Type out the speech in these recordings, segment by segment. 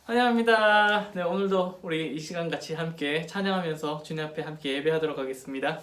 환영합니다. 네, 오늘도 우리 이 시간 같이 함께 찬양하면서 주님 앞에 함께 예배하도록 하겠습니다.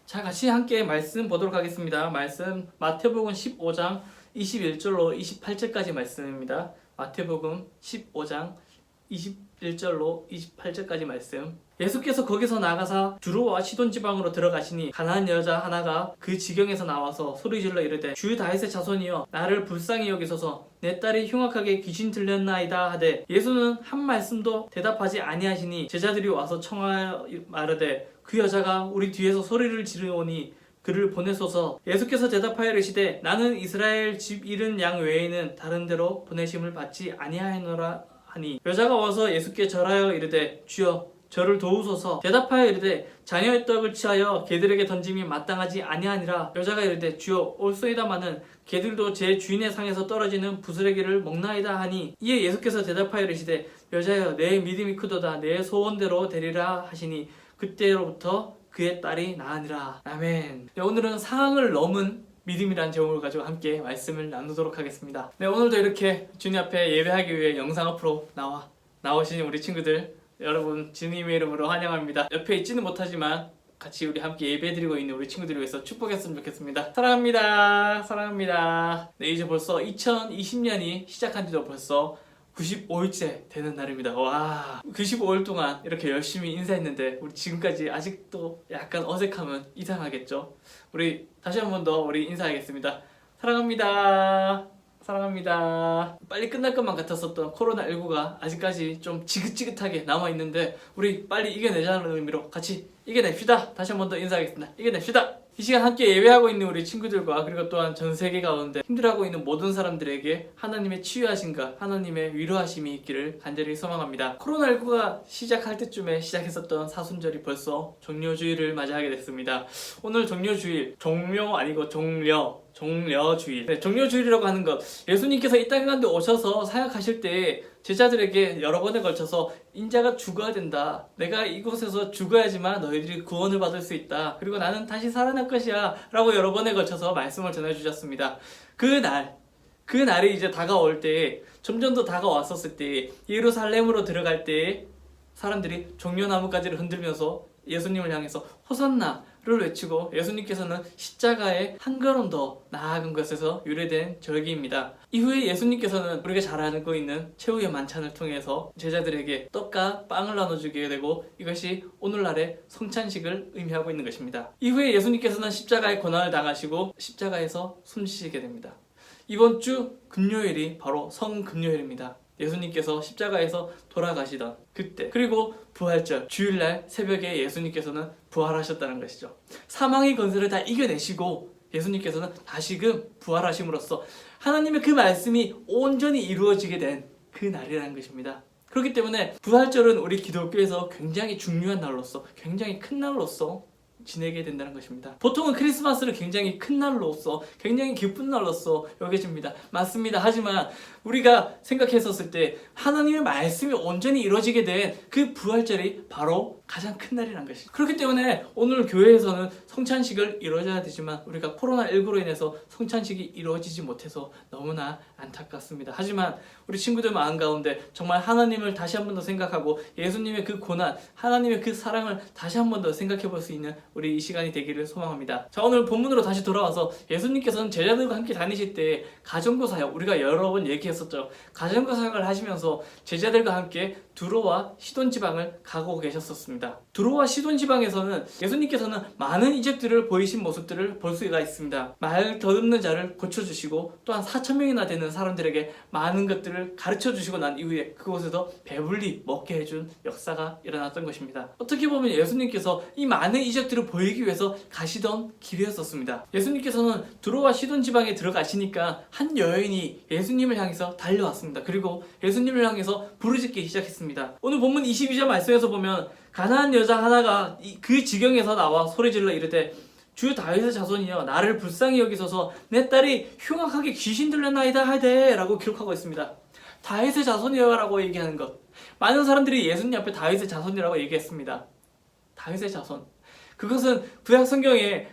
자, 같이 함께 말씀 보도록 하겠습니다. 말씀 마태복음 15장 21절로 28절까지 말씀입니다. 마태복음 15장 21절로 28절까지 말씀. 예수께서 거기서 나가사 두로와 시돈 지방으로 들어가시니 가나안 여자 하나가 그 지경에서 나와서 소리질러 이르되 주 다윗의 자손이여 나를 불쌍히 여기소서 내 딸이 흉악하게 귀신 들렸나이다 하되 예수는 한 말씀도 대답하지 아니하시니 제자들이 와서 청하여 말하되 그 여자가 우리 뒤에서 소리를 지르오니 그를 보내소서. 예수께서 대답하여 이르시되 나는 이스라엘 집 잃은 양 외에는 다른 데로 보내심을 받지 아니하노라 하니 여자가 와서 예수께 절하여 이르되 주여 저를 도우소서. 대답하여 이르되 자녀의 떡을 취하여 개들에게 던짐이 마땅하지 아니하니라. 여자가 이르되 주여 올소이다마는 개들도 제 주인의 상에서 떨어지는 부스러기를 먹나이다 하니 이에 예수께서 대답하여 이르시되 여자여 내 믿음이 크도다 내 소원대로 되리라 하시니 그때로부터 그의 딸이 나으니라. 아멘. 네, 오늘은 상황을 넘은 믿음이란 제목을 가지고 함께 말씀을 나누도록 하겠습니다. 네, 오늘도 이렇게 주님 앞에 예배하기 위해 영상 앞으로 나오신 우리 친구들 여러분 주님의 이름으로 환영합니다. 옆에 있지는 못하지만 같이 우리 함께 예배드리고 있는 우리 친구들을 위해서 축복했으면 좋겠습니다. 사랑합니다. 사랑합니다. 네, 이제 벌써 2020년이 시작한 지도 벌써 95일째 되는 날입니다. 와, 95일 동안 이렇게 열심히 인사했는데 우리 지금까지 아직도 약간 어색하면 이상하겠죠? 우리 다시 한 번 더 우리 인사하겠습니다. 사랑합니다. 사랑합니다. 빨리 끝날 것만 같았었던 코로나19가 아직까지 좀 지긋지긋하게 남아있는데 우리 빨리 이겨내자는 의미로 같이 이겨냅시다. 다시 한 번 더 인사하겠습니다. 이겨냅시다. 이 시간 함께 예배하고 있는 우리 친구들과 그리고 또한 전 세계 가운데 힘들어하고 있는 모든 사람들에게 하나님의 치유하심과 하나님의 위로하심이 있기를 간절히 소망합니다. 코로나19가 시작할 때쯤에 시작했었던 사순절이 벌써 종료주일을 맞이하게 됐습니다. 오늘 종료주일, 종료 아니고 종려주일. 네, 종료주일이라고 하는 것. 예수님께서 이 땅 가운데 오셔서 사역하실 때 제자들에게 여러 번에 걸쳐서 인자가 죽어야 된다. 내가 이곳에서 죽어야지만 너희들이 구원을 받을 수 있다. 그리고 나는 다시 살아날 것이야. 라고 여러 번에 걸쳐서 말씀을 전해주셨습니다. 그 날이 이제 다가올 때, 점점 더 다가왔었을 때, 예루살렘으로 들어갈 때 사람들이 종려나무가지를 흔들면서 예수님을 향해서 호산나를 외치고 예수님께서는 십자가에 한 걸음 더 나아간 것에서 유래된 절기입니다. 이후에 예수님께서는 우리가 잘 알고 있는 최후의 만찬을 통해서 제자들에게 떡과 빵을 나눠주게 되고 이것이 오늘날의 성찬식을 의미하고 있는 것입니다. 이후에 예수님께서는 십자가의 고난을 당하시고 십자가에서 숨지시게 됩니다. 이번 주 금요일이 바로 성금요일입니다. 예수님께서 십자가에서 돌아가시던 그때, 그리고 부활절 주일날 새벽에 예수님께서는 부활하셨다는 것이죠. 사망의 권세를 다 이겨내시고 예수님께서는 다시금 부활하심으로써 하나님의 그 말씀이 온전히 이루어지게 된 그 날이라는 것입니다. 그렇기 때문에 부활절은 우리 기독교에서 굉장히 중요한 날로서, 굉장히 큰 날로서 지내게 된다는 것입니다. 보통은 크리스마스를 굉장히 큰 날로서, 굉장히 기쁜 날로서 여겨집니다. 맞습니다. 하지만 우리가 생각했었을 때 하나님의 말씀이 온전히 이루어지게 된 그 부활절이 바로 가장 큰 날이란 것입니다. 그렇기 때문에 오늘 교회에서는 성찬식을 이루어져야 되지만 우리가 코로나19로 인해서 성찬식이 이루어지지 못해서 너무나 안타깝습니다. 하지만 우리 친구들 마음 가운데 정말 하나님을 다시 한 번 더 생각하고 예수님의 그 고난, 하나님의 그 사랑을 다시 한 번 더 생각해 볼 수 있는 우리 이 시간이 되기를 소망합니다. 자, 오늘 본문으로 다시 돌아와서 예수님께서는 제자들과 함께 다니실 때 가정교 사역, 우리가 여러 번 얘기했었죠. 가정교 사역을 하시면서 제자들과 함께 두로와 시돈 지방을 가고 계셨었습니다. 두로와 시돈 지방에서는 예수님께서는 많은 이적들을 보이신 모습들을 볼 수가 있습니다. 말 더듬는 자를 고쳐주시고 또한 4,000명이나 되는 사람들에게 많은 것들을 가르쳐주시고 난 이후에 그곳에서 배불리 먹게 해준 역사가 일어났던 것입니다. 어떻게 보면 예수님께서 이 많은 이적들을 보이기 위해서 가시던 길이었었습니다. 예수님께서는 두로와 시돈 지방에 들어가시니까 한 여인이 예수님을 향해서 달려왔습니다. 그리고 예수님을 향해서 부르짖기 시작했습니다. 오늘 본문 22절 말씀에서 보면 가나안 여자 하나가 그 지경에서 나와 소리질러 이르되 주 다윗의 자손이여 나를 불쌍히 여기소서 내 딸이 흉악하게 귀신 들렸나이다 하되 라고 기록하고 있습니다. 다윗의 자손이여 라고 얘기하는 것, 많은 사람들이 예수님 앞에 다윗의 자손이라고 얘기했습니다. 다윗의 자손, 그것은 구약 성경에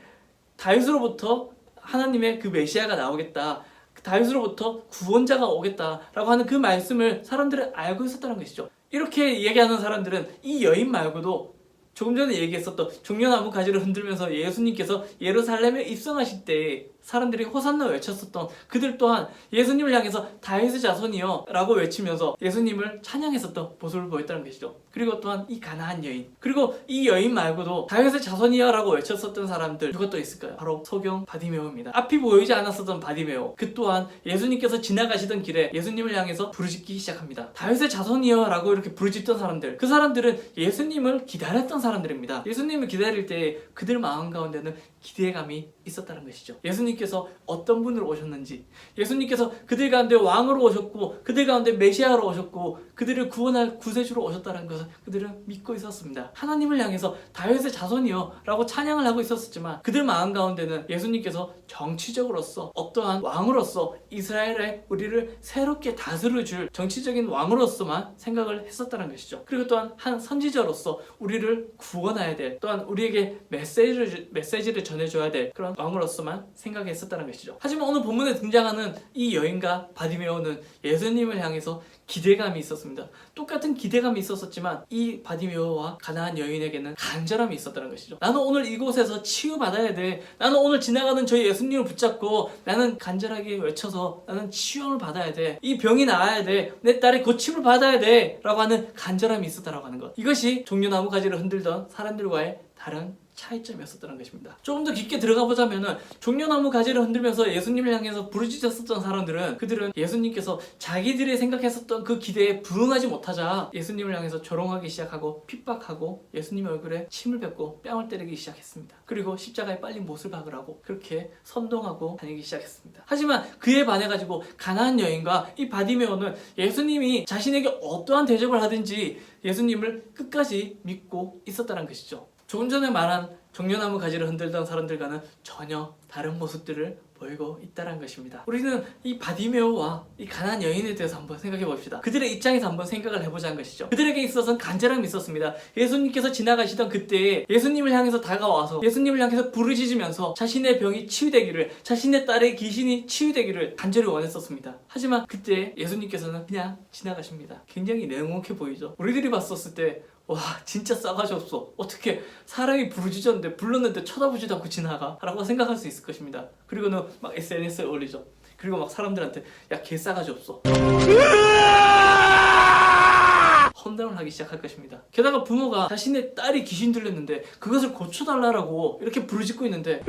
다윗으로부터 하나님의 그 메시아가 나오겠다, 다윗으로부터 구원자가 오겠다라고 하는 그 말씀을 사람들은 알고 있었다는 것이죠. 이렇게 얘기하는 사람들은 이 여인 말고도 조금 전에 얘기했었던 종려나무 가지를 흔들면서 예수님께서 예루살렘에 입성하실 때 사람들이 호산나 외쳤었던 그들 또한 예수님을 향해서 다윗의 자손이여 라고 외치면서 예수님을 찬양했었던 모습을 보였다는 것이죠. 그리고 또한 이 가나안 여인, 그리고 이 여인 말고도 다윗의 자손이여 라고 외쳤었던 사람들 누가 또 있을까요? 바로 소경 바디메오입니다. 앞이 보이지 않았었던 바디메오, 그 또한 예수님께서 지나가시던 길에 예수님을 향해서 부르짖기 시작합니다. 다윗의 자손이여 라고 이렇게 부르짖던 사람들, 그 사람들은 예수님을 기다렸던 사람들입니다. 예수님을 기다릴 때 그들 마음 가운데는 기대감이 있었다는 것이죠. 예수님께서 어떤 분으로 오셨는지, 예수님께서 그들 가운데 왕으로 오셨고 그들 가운데 메시아로 오셨고 그들을 구원할 구세주로 오셨다는 것을 그들은 믿고 있었습니다. 하나님을 향해서 다윗의 자손이여 라고 찬양을 하고 있었지만 그들 마음 가운데는 예수님께서 정치적으로서 어떠한 왕으로서 이스라엘의 우리를 새롭게 다스려줄 정치적인 왕으로서만 생각을 했었다는 것이죠. 그리고 또한 한 선지자로서 우리를 구원해야 될, 또한 우리에게 메시지를 전해줘야 될 그런 왕으로서만 생각했었다는 것이죠. 하지만 오늘 본문에 등장하는 이 여인과 바디메오는 예수님을 향해서 기대감이 있었습니다. 똑같은 기대감이 있었지만 이 바디메오와 가나안 여인에게는 간절함이 있었다는 것이죠. 나는 오늘 이곳에서 치유받아야 돼. 나는 오늘 지나가는 저 예수님을 붙잡고 나는 간절하게 외쳐서 나는 치유를 받아야 돼. 이 병이 나아야 돼. 내 딸의 고침을 받아야 돼. 라고 하는 간절함이 있었다라고 하는 것. 이것이 종려나무 가지를 흔들던 사람들과의 다른 차이점이었었다는 것입니다. 조금 더 깊게 들어가 보자면은 종려나무 가지를 흔들면서 예수님을 향해서 부르짖었었던 사람들은, 그들은 예수님께서 자기들이 생각했었던 그 기대에 부응하지 못하자 예수님을 향해서 조롱하기 시작하고 핍박하고 예수님 얼굴에 침을 뱉고 뺨을 때리기 시작했습니다. 그리고 십자가에 빨리 못을 박으라고 그렇게 선동하고 다니기 시작했습니다. 하지만 그에 반해가지고 가나안 여인과 이 바디메오는 예수님이 자신에게 어떠한 대접을 하든지 예수님을 끝까지 믿고 있었다는 것이죠. 조금 전에 말한 종려나무 가지를 흔들던 사람들과는 전혀 다른 모습들을 보이고 있다는 것입니다. 우리는 이 바디메오와 이 가나안 여인에 대해서 한번 생각해 봅시다. 그들의 입장에서 한번 생각을 해보자는 것이죠. 그들에게 있어서는 간절함이 있었습니다. 예수님께서 지나가시던 그때에 예수님을 향해서 다가와서 예수님을 향해서 부르짖으면서 자신의 병이 치유되기를, 자신의 딸의 귀신이 치유되기를 간절히 원했었습니다. 하지만 그때 예수님께서는 그냥 지나가십니다. 굉장히 냉혹해 보이죠. 우리들이 봤었을 때 와, 진짜 싸가지 없어. 어떻게 사람이 부르짖었는데 불렀는데 쳐다보지도 않고 지나가? 라고 생각할 수 있을 것입니다. 그리고는 막 SNS에 올리죠. 그리고 막 사람들한테 야, 개 싸가지 없어. 험담을 하기 시작할 것입니다. 게다가 부모가 자신의 딸이 귀신 들렸는데 그것을 고쳐달라고 이렇게 부르짖고 있는데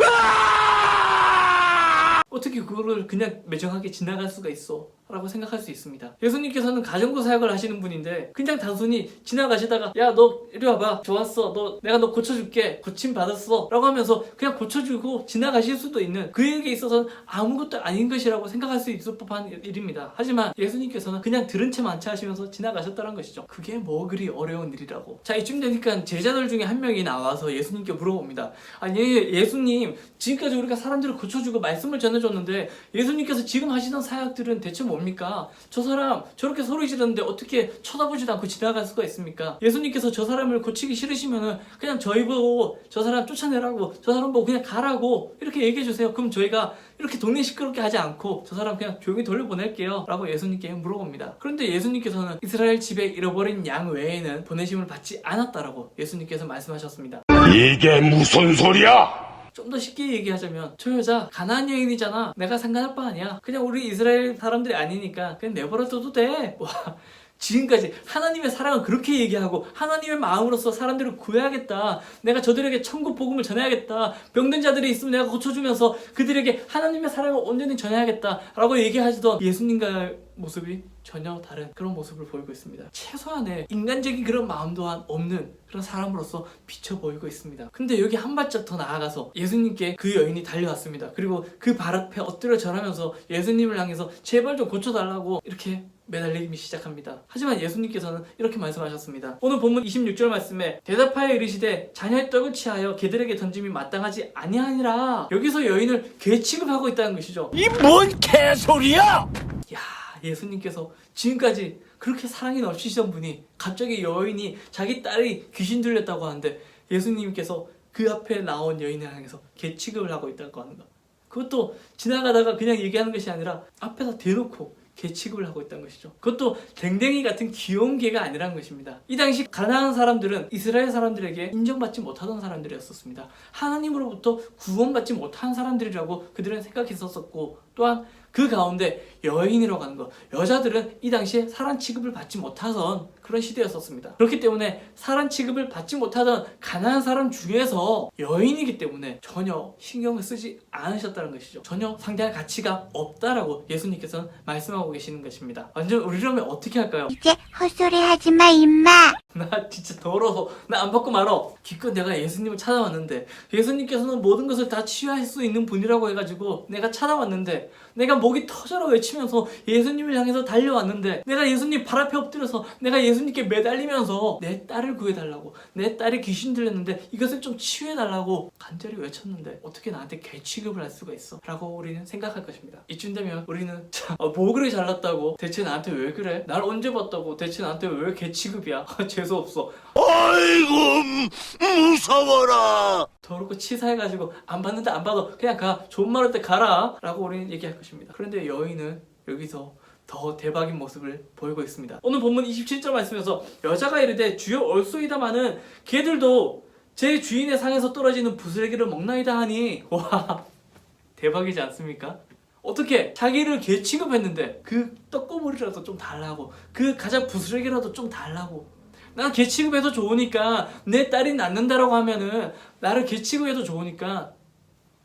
어떻게 그거를 그냥 매정하게 지나갈 수가 있어? 라고 생각할 수 있습니다. 예수님께서는 가정부 사역을 하시는 분인데 그냥 단순히 지나가시다가 야, 너 이리 와봐. 좋았어. 내가 너 고쳐줄게. 고침 받았어. 라고 하면서 그냥 고쳐주고 지나가실 수도 있는, 그에게 있어서는 아무것도 아닌 것이라고 생각할 수 있을 법한 일입니다. 하지만 예수님께서는 그냥 들은 채 만취하시면서 지나가셨다는 것이죠. 그게 뭐 그리 어려운 일이라고. 자, 이쯤 되니까 제자들 중에 한 명이 나와서 예수님께 물어봅니다. 아니, 예수님, 지금까지 우리가 사람들을 고쳐주고 말씀을 전해줬는데 예수님께서 지금 하시던 사역들은 대체 뭡니까? 저 사람 저렇게 소리 지르는데 어떻게 쳐다보지도 않고 지나갈 수가 있습니까? 예수님께서 저 사람을 고치기 싫으시면은 그냥 저희 보고 저 사람 쫓아내라고, 저 사람 보고 그냥 가라고 이렇게 얘기해 주세요. 그럼 저희가 이렇게 동네 시끄럽게 하지 않고 저 사람 그냥 조용히 돌려보낼게요 라고 예수님께 물어봅니다. 그런데 예수님께서는 이스라엘 집에 잃어버린 양 외에는 보내심을 받지 않았다라고 예수님께서 말씀하셨습니다. 이게 무슨 소리야? 좀 더 쉽게 얘기하자면 저 여자 가나안 여인이잖아. 내가 상관할 바 아니야. 그냥 우리 이스라엘 사람들이 아니니까 그냥 내버려둬도 돼. 와, 지금까지 하나님의 사랑을 그렇게 얘기하고 하나님의 마음으로서 사람들을 구해야겠다. 내가 저들에게 천국 복음을 전해야겠다. 병든 자들이 있으면 내가 고쳐주면서 그들에게 하나님의 사랑을 온전히 전해야겠다 라고 얘기하시던 예수님과의 모습이 전혀 다른 그런 모습을 보이고 있습니다. 최소한의 인간적인 그런 마음 또한 없는 그런 사람으로서 비춰 보이고 있습니다. 근데 여기 한 발짝 더 나아가서 예수님께 그 여인이 달려왔습니다. 그리고 그 발 앞에 엎드려 절하면서 예수님을 향해서 제발 좀 고쳐달라고 이렇게 매달리기 시작합니다. 하지만 예수님께서는 이렇게 말씀하셨습니다. 오늘 본문 26절 말씀에 대답하여 이르시되 자녀의 떡을 취하여 개들에게 던짐이 마땅하지 아니하니라. 여기서 여인을 개 취급하고 있다는 것이죠. 이 뭔 개소리야? 야, 예수님께서 지금까지 그렇게 사랑이 넘치시던 분이 갑자기 여인이 자기 딸이 귀신 들렸다고 하는데 예수님께서 그 앞에 나온 여인을 향해서 개 취급을 하고 있다고 하는 것. 그것도 지나가다가 그냥 얘기하는 것이 아니라 앞에서 대놓고 개 취급을 하고 있다는 것이죠. 그것도 댕댕이 같은 귀여운 개가 아니라는 것입니다. 이 당시 가나안 사람들은 이스라엘 사람들에게 인정받지 못하던 사람들이었습니다. 하나님으로부터 구원받지 못한 사람들이라고 그들은 생각했었고, 또한 그 가운데 여인이라고 하는 것, 여자들은 이 당시에 사람 취급을 받지 못하던 그런 시대였었습니다. 그렇기 때문에 사람 취급을 받지 못하던 가난한 사람 중에서 여인이기 때문에 전혀 신경을 쓰지 않으셨다는 것이죠. 전혀 상대할 가치가 없다라고 예수님께서는 말씀하고 계시는 것입니다. 완전 우리라면 어떻게 할까요? 이제 헛소리 하지 마, 임마. 나 진짜 더러워서 나 안 받고 말어. 기껏 내가 예수님을 찾아왔는데, 예수님께서는 모든 것을 다 치유할 수 있는 분이라고 해가지고 내가 찾아왔는데, 내가 목이 터져라 외치면서 예수님을 향해서 달려왔는데, 내가 예수님 발 앞에 엎드려서 내가 예수님께 매달리면서 내 딸을 구해달라고, 내 딸이 귀신 들렸는데 이것을 좀 치유해달라고 간절히 외쳤는데 어떻게 나한테 개 취급을 할 수가 있어? 라고 우리는 생각할 것입니다. 이쯤 되면 우리는 참, 뭐 그리 잘났다고? 대체 나한테 왜 그래? 날 언제 봤다고? 대체 나한테 왜 개 취급이야? 재수없어. 아이고 무서워라. 더럽고 치사해가지고 안 받는데 안 받아, 그냥 가, 좋은 말 할 때 가라 라고 우리는 얘기할 것입니다. 그런데 여인은 여기서 더 대박인 모습을 보이고 있습니다. 오늘 본문 27절 말씀에서 여자가 이르되 주여 올소이다마는 개들도 제 주인의 상에서 떨어지는 부스러기를 먹나이다 하니, 와 대박이지 않습니까? 어떻게 자기를 개 취급했는데 그 떡고물이라도 좀 달라고, 그 가장 부스러기라도 좀 달라고, 난 개 취급해도 좋으니까, 내 딸이 낳는다라고 하면은 나를 개 취급해도 좋으니까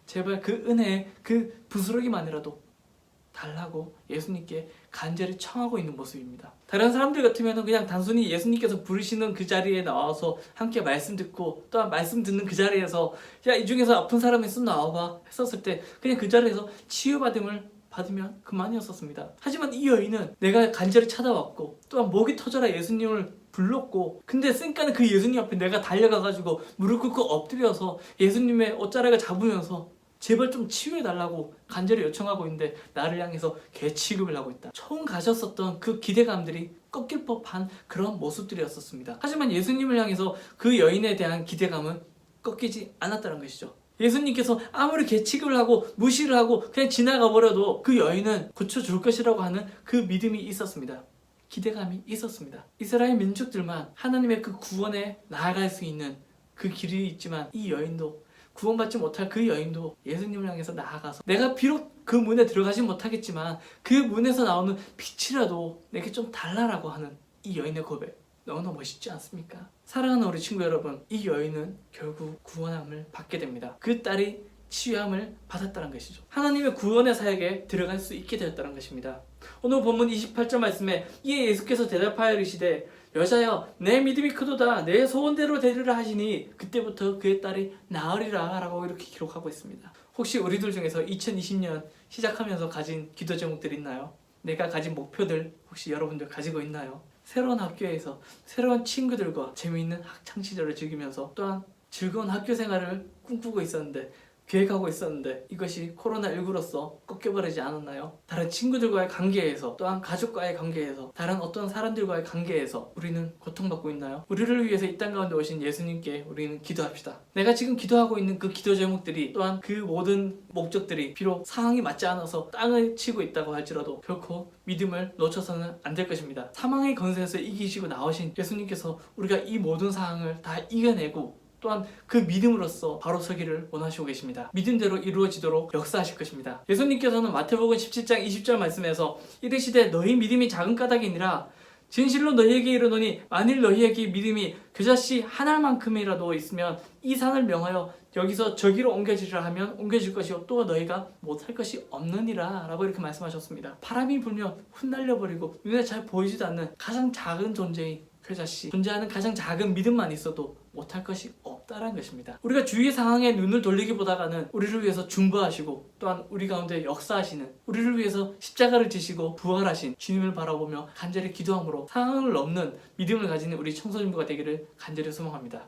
제발 그 은혜, 그 부스러기만이라도 달라고 예수님께 간절히 청하고 있는 모습입니다. 다른 사람들 같으면 그냥 단순히 예수님께서 부르시는 그 자리에 나와서 함께 말씀 듣고, 또한 말씀 듣는 그 자리에서 야, 이 중에서 아픈 사람 있으면 나와봐 했었을 때 그냥 그 자리에서 치유받음을 받으면 그만이었었습니다. 하지만 이 여인은 내가 간절히 찾아왔고, 또한 목이 터져라 예수님을 불렀고, 근데 쌩까는 그 예수님 앞에 내가 달려가가지고 무릎 꿇고 엎드려서 예수님의 옷자락을 잡으면서 제발 좀 치유해달라고 간절히 요청하고 있는데 나를 향해서 개 취급을 하고 있다. 처음 가졌었던 그 기대감들이 꺾일 법한 그런 모습들이었었습니다. 하지만 예수님을 향해서 그 여인에 대한 기대감은 꺾이지 않았다는 것이죠. 예수님께서 아무리 개 취급을 하고 무시를 하고 그냥 지나가 버려도 그 여인은 고쳐줄 것이라고 하는 그 믿음이 있었습니다. 기대감이 있었습니다. 이스라엘 민족들만 하나님의 그 구원에 나아갈 수 있는 그 길이 있지만, 이 여인도, 구원받지 못할 그 여인도 예수님을 향해서 나아가서 내가 비록 그 문에 들어가지 못하겠지만 그 문에서 나오는 빛이라도 내게 좀 달라라고 하는 이 여인의 고백, 너무나 멋있지 않습니까? 사랑하는 우리 친구 여러분, 이 여인은 결국 구원함을 받게 됩니다. 그 딸이 치유함을 받았다는 것이죠. 하나님의 구원의 사역에 들어갈 수 있게 되었다는 것입니다. 오늘 본문 28절 말씀에 이에 예수께서 대답하여 이르시되 여자여 내 믿음이 크도다, 내 소원대로 되리라 하시니 그때부터 그의 딸이 나으리라 라고 이렇게 기록하고 있습니다. 혹시 우리들 중에서 2020년 시작하면서 가진 기도 제목들 있나요? 내가 가진 목표들 혹시 여러분들 가지고 있나요? 새로운 학교에서 새로운 친구들과 재미있는 학창시절을 즐기면서, 또한 즐거운 학교 생활을 꿈꾸고 있었는데, 계획하고 있었는데 이것이 코로나19로서 꺾여버리지 않았나요? 다른 친구들과의 관계에서, 또한 가족과의 관계에서, 다른 어떤 사람들과의 관계에서 우리는 고통받고 있나요? 우리를 위해서 이 땅 가운데 오신 예수님께 우리는 기도합시다. 내가 지금 기도하고 있는 그 기도 제목들이, 또한 그 모든 목적들이 비록 상황이 맞지 않아서 땅을 치고 있다고 할지라도 결코 믿음을 놓쳐서는 안 될 것입니다. 사망의 권세에서 이기시고 나오신 예수님께서 우리가 이 모든 상황을 다 이겨내고, 또한 그 믿음으로써 바로 서기를 원하시고 계십니다. 믿음대로 이루어지도록 역사하실 것입니다. 예수님께서는 마태복음 17장 20절 말씀에서 이르시되 너희 믿음이 작은 까닭이니라 진실로 너희에게 이르노니 만일 너희에게 믿음이 겨자씨 한 알만큼이라도 있으면 이 산을 명하여 여기서 저기로 옮겨지리라 하면 옮겨질 것이요 또 너희가 못할 것이 없느니라 라고 이렇게 말씀하셨습니다. 바람이 불면 흩날려 버리고 눈에 잘 보이지도 않는 가장 작은 존재인 겨자씨, 존재하는 가장 작은 믿음만 있어도 못할 것이 없다라는 것입니다. 우리가 주위 상황에 눈을 돌리기보다는 우리를 위해서 중보하시고, 또한 우리 가운데 역사하시는, 우리를 위해서 십자가를 지시고 부활하신 주님을 바라보며 간절히 기도함으로 상황을 넘는 믿음을 가지는 우리 청소년부가 되기를 간절히 소망합니다.